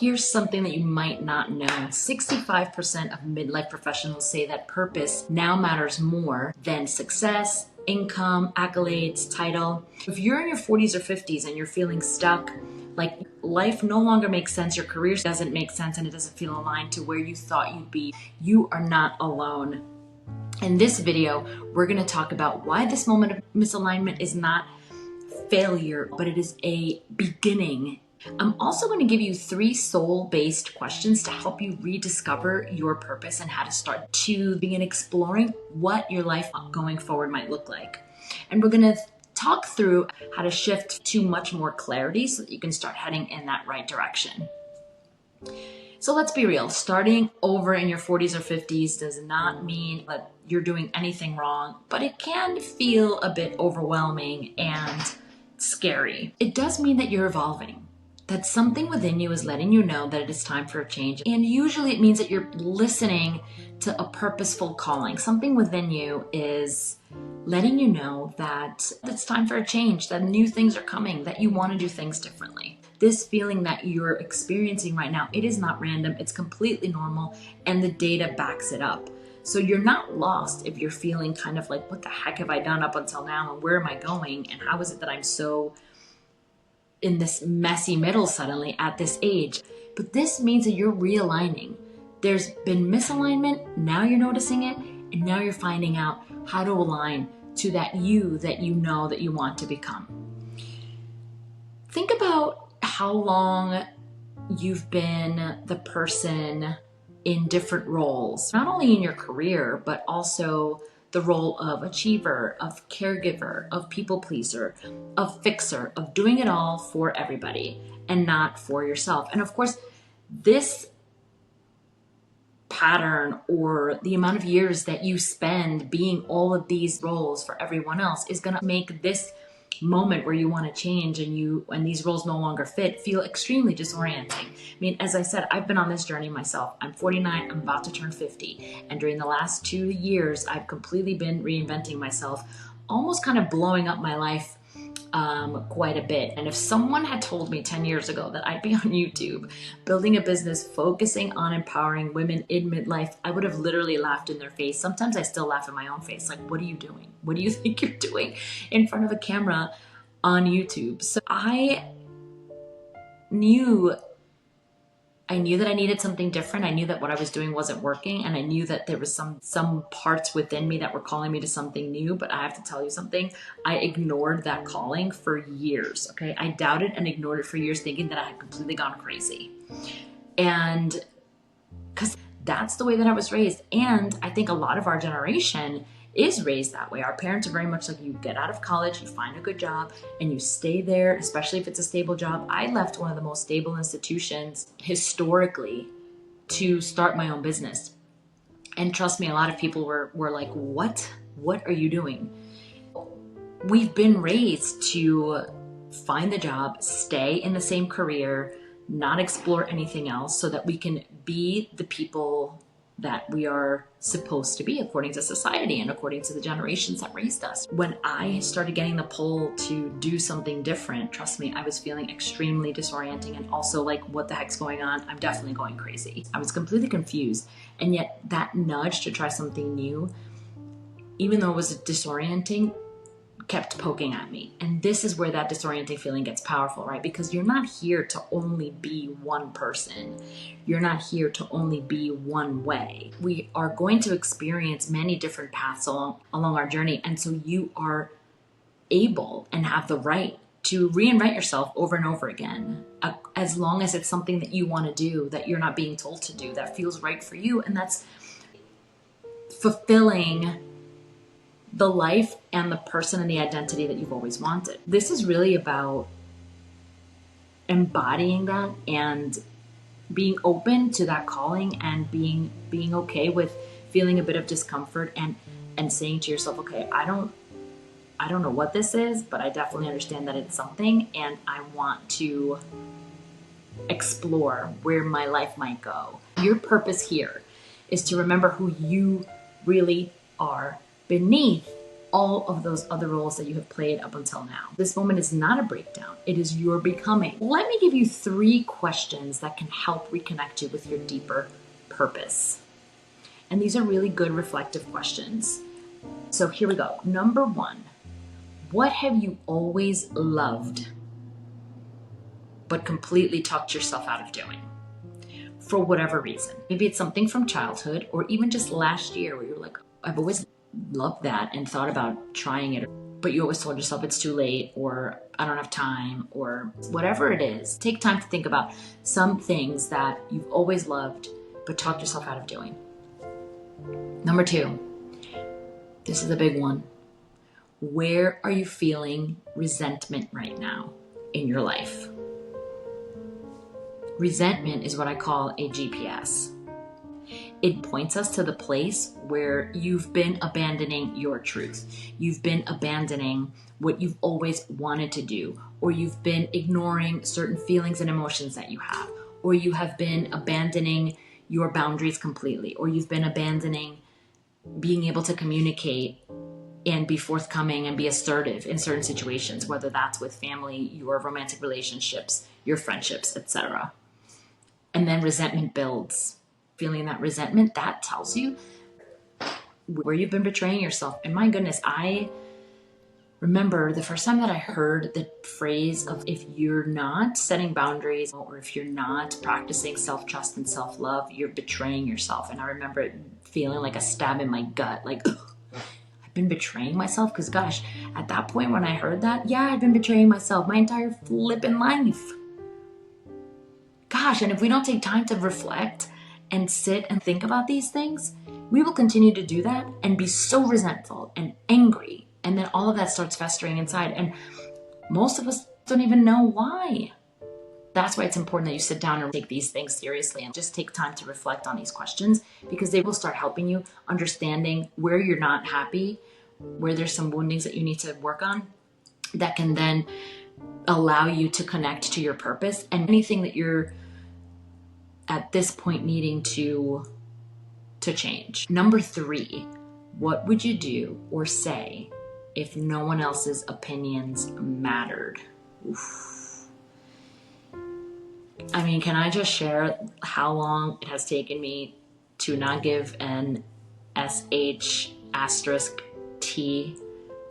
Here's something that you might not know. 65% of midlife professionals say that purpose now matters more than success, income, accolades, title. If you're in your 40s or 50s and you're feeling stuck, like life no longer makes sense, your career doesn't make sense, and it doesn't feel aligned to where you thought you'd be, you are not alone. In this video, we're going to talk about why this moment of misalignment is not failure, but it is a beginning. I'm also going to give you 3 soul-based questions to help you rediscover your purpose and how to start to begin exploring what your life going forward might look like. And we're going to talk through how to shift to much more clarity so that you can start heading in that right direction. So let's be real, starting over in your 40s or 50s does not mean that you're doing anything wrong, but it can feel a bit overwhelming and scary. It does mean that you're evolving, that something within you is letting you know that it is time for a change. And usually it means that you're listening to a purposeful calling. Something within you is letting you know that it's time for a change, that new things are coming, that you want to do things differently. This feeling that you're experiencing right now, it is not random, it's completely normal, and the data backs it up. So you're not lost if you're feeling kind of like, what the heck have I done up until now, and where am I going, and how is it that I'm so in this messy middle suddenly at this age? But this means that you're realigning. There's been misalignment, now you're noticing it, and now you're finding out how to align to that you know that you want to become. Think about how long you've been the person in different roles, not only in your career, but also the role of achiever, of caregiver, of people pleaser, of fixer, of doing it all for everybody and not for yourself. And of course, this pattern or the amount of years that you spend being all of these roles for everyone else is going to make this moment where you want to change and these roles no longer fit feel extremely disorienting. I mean, as I said, I've been on this journey myself. I'm 49, I'm about to turn 50. And during the last 2 years, I've completely been reinventing myself, almost kind of blowing up my life quite a bit. And if someone had told me 10 years ago that I'd be on YouTube building a business focusing on empowering women in midlife, I would have literally laughed in their face. Sometimes I still laugh in my own face. Like, what are you doing? What do you think you're doing in front of a camera on YouTube? So I knew that I needed something different. I knew that what I was doing wasn't working, and I knew that there was some parts within me that were calling me to something new. But I have to tell you something, I ignored that calling for years, okay? I doubted and ignored it for years, thinking that I had completely gone crazy. And because that's the way that I was raised. And I think a lot of our generation is raised that way. Our parents are very much like, you get out of college, you find a good job, and you stay there, especially if it's a stable job. I left one of the most stable institutions historically to start my own business. And trust me, a lot of people were like, what are you doing? We've been raised to find the job, stay in the same career, not explore anything else, so that we can be the people that we are supposed to be according to society and according to the generations that raised us. When I started getting the pull to do something different, trust me, I was feeling extremely disorienting and also like, what the heck's going on? I'm definitely going crazy. I was completely confused. And yet that nudge to try something new, even though it was disorienting, kept poking at me. And this is where that disorienting feeling gets powerful, right? Because you're not here to only be one person. You're not here to only be one way. We are going to experience many different paths along our journey. And so you are able and have the right to reinvent yourself over and over again, as long as it's something that you want to do, that you're not being told to do, that feels right for you. And that's fulfilling the life and the person and the identity that you've always wanted. This is really about embodying that and being open to that calling and being okay with feeling a bit of discomfort and saying to yourself, okay, I don't know what this is, but I definitely understand that it's something, and I want to explore where my life might go. Your purpose here is to remember who you really are beneath all of those other roles that you have played up until now. This moment is not a breakdown. It is your becoming. Let me give you 3 questions that can help reconnect you with your deeper purpose. And these are really good reflective questions. So here we go. Number 1, what have you always loved but completely talked yourself out of doing? For whatever reason. Maybe it's something from childhood or even just last year where you're like, I've always loved that and thought about trying it, but you always told yourself it's too late, or I don't have time, or whatever it is. Take time to think about some things that you've always loved but talked yourself out of doing. Number 2, this is a big one. Where are you feeling resentment right now in your life? Resentment is what I call a GPS. It points us to the place where you've been abandoning your truth. You've been abandoning what you've always wanted to do, or you've been ignoring certain feelings and emotions that you have, or you have been abandoning your boundaries completely, or you've been abandoning being able to communicate and be forthcoming and be assertive in certain situations, whether that's with family, your romantic relationships, your friendships, etc. And then resentment builds. Feeling that resentment, that tells you where you've been betraying yourself. And my goodness, I remember the first time that I heard the phrase of, if you're not setting boundaries or if you're not practicing self-trust and self-love, you're betraying yourself. And I remember it feeling like a stab in my gut, like, ugh, I've been betraying myself. Because gosh, at that point when I heard that, yeah, I've been betraying myself my entire flippin' life. Gosh, and if we don't take time to reflect and sit and think about these things, we will continue to do that and be so resentful and angry. And then all of that starts festering inside. And most of us don't even know why. That's why it's important that you sit down and take these things seriously and just take time to reflect on these questions, because they will start helping you understanding where you're not happy, where there's some woundings that you need to work on that can then allow you to connect to your purpose and anything that you're at this point needing to change. Number 3, what would you do or say if no one else's opinions mattered? Oof. I mean, can I just share how long it has taken me to not give an SH asterisk T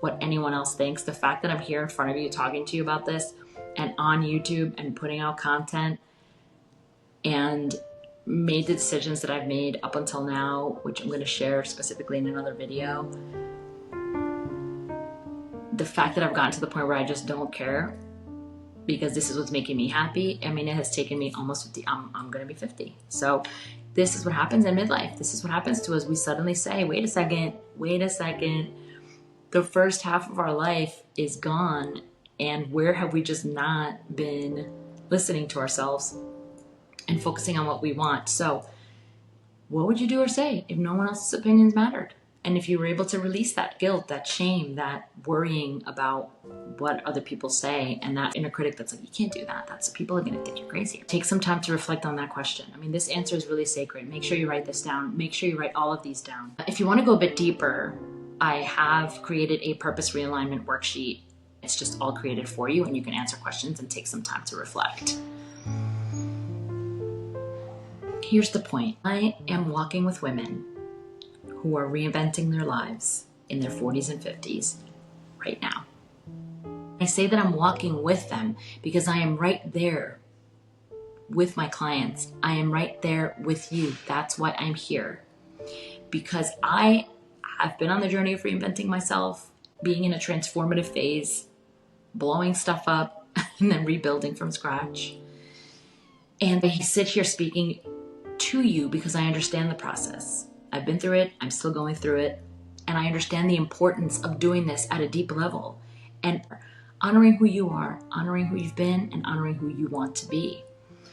what anyone else thinks? The fact that I'm here in front of you talking to you about this and on YouTube and putting out content and made the decisions that I've made up until now, which I'm going to share specifically in another video. The fact that I've gotten to the point where I just don't care because this is what's making me happy. I mean, it has taken me almost 50. I'm going to be 50. So this is what happens in midlife. This is what happens to us. We suddenly say, wait a second. The first half of our life is gone. And where have we just not been listening to ourselves and focusing on what we want? So what would you do or say if no one else's opinions mattered? And if you were able to release that guilt, that shame, that worrying about what other people say, and that inner critic that's like, you can't do that. That's people are going to think you're crazy. Take some time to reflect on that question. I mean, this answer is really sacred. Make sure you write this down. Make sure you write all of these down. If you want to go a bit deeper, I have created a purpose realignment worksheet. It's just all created for you, and you can answer questions and take some time to reflect. Here's the point. I am walking with women who are reinventing their lives in their 40s and 50s right now. I say that I'm walking with them because I am right there with my clients. I am right there with you. That's why I'm here. Because I have been on the journey of reinventing myself, being in a transformative phase, blowing stuff up and then rebuilding from scratch. And I sit here speaking to you because I understand the process. I've been through it, I'm still going through it, and I understand the importance of doing this at a deep level and honoring who you are, honoring who you've been, and honoring who you want to be.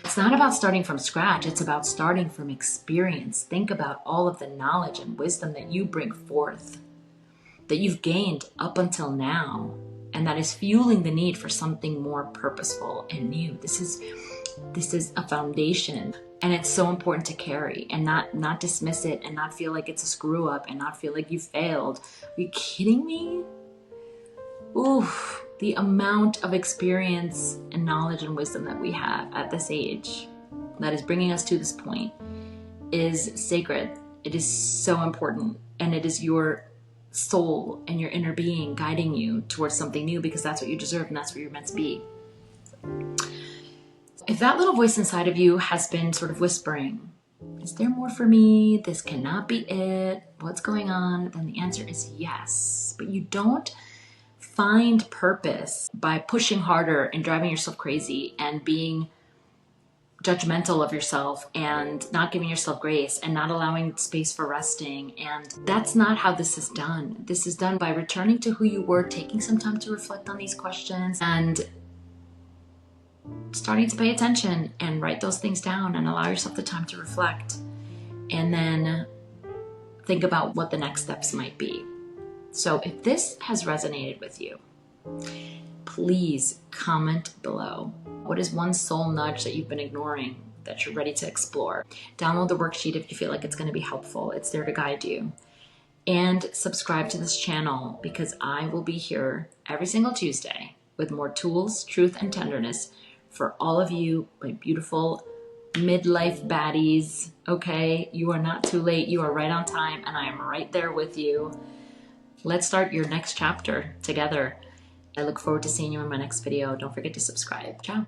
It's not about starting from scratch, it's about starting from experience. Think about all of the knowledge and wisdom that you bring forth, that you've gained up until now, and that is fueling the need for something more purposeful and new. This is a foundation. And it's so important to carry and not dismiss it and not feel like it's a screw up and not feel like you failed. Are you kidding me? Oof, the amount of experience and knowledge and wisdom that we have at this age that is bringing us to this point is sacred. It is so important, and it is your soul and your inner being guiding you towards something new, because that's what you deserve and that's what you're meant to be. If that little voice inside of you has been sort of whispering, is there more for me? This cannot be it. What's going on? Then the answer is yes. But you don't find purpose by pushing harder and driving yourself crazy and being judgmental of yourself and not giving yourself grace and not allowing space for resting. And that's not how this is done. This is done by returning to who you were, taking some time to reflect on these questions and starting to pay attention and write those things down and allow yourself the time to reflect, and then think about what the next steps might be. So if this has resonated with you, please comment below. What is one soul nudge that you've been ignoring that you're ready to explore? Download the worksheet if you feel like it's going to be helpful. It's there to guide you. And subscribe to this channel, because I will be here every single Tuesday with more tools, truth, and tenderness for all of you, my beautiful midlife baddies. Okay, you are not too late. You are right on time, and I am right there with you. Let's start your next chapter together. I look forward to seeing you in my next video. Don't forget to subscribe. Ciao.